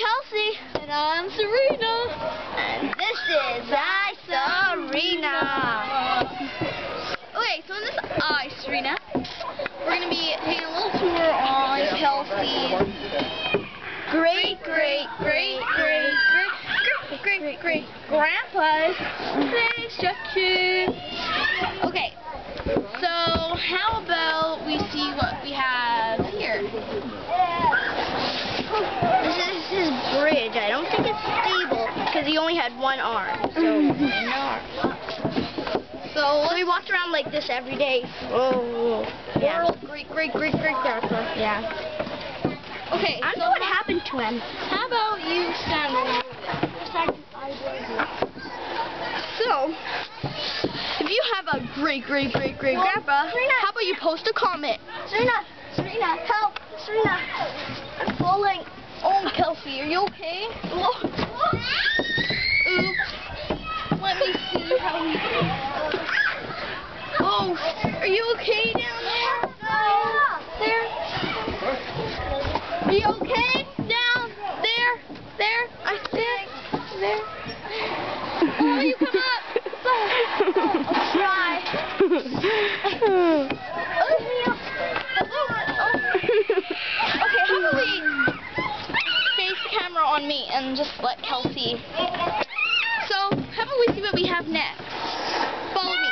Kelsey. And I'm Serena. And this is Serena. Okay, so in this Serena, we're going to be taking a little tour on Kelsey's great grandpa's place. Okay, so how about we see what we have here? This is his bridge. I don't think it's stable because he only had one arm. So we walked around like this every day. Oh, yeah. Great grandpa. Yeah. Okay, I don't know what happened to him. How about you stand over there? So, if you have a great grandpa, how about you post a comment? Serena, help! Serena, I'm falling. Oh, Kelsey, are you okay? Oops. Let me see how we... Oh, are you okay down there? There? Are you okay? Down there? There? I think. There? Oh, you come up. I'll try. Okay, how about we face the camera on me and just let Kelsey. So, how about we see what we have next? Follow me.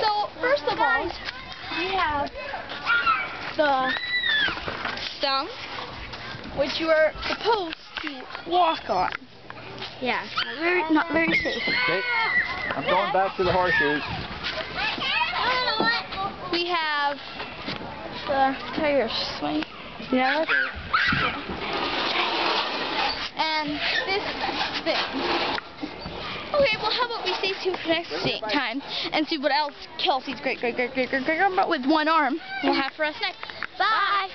So, first of all, we have the stump, which you are supposed to walk on. Yeah, not very safe. Okay, I'm going back to the horseshoes. We have the tire swing. Yeah. And this thing. Okay, well, how about we stay tuned for next time and see what else Kelsey's great grandpa with one arm will have for us next. Bye!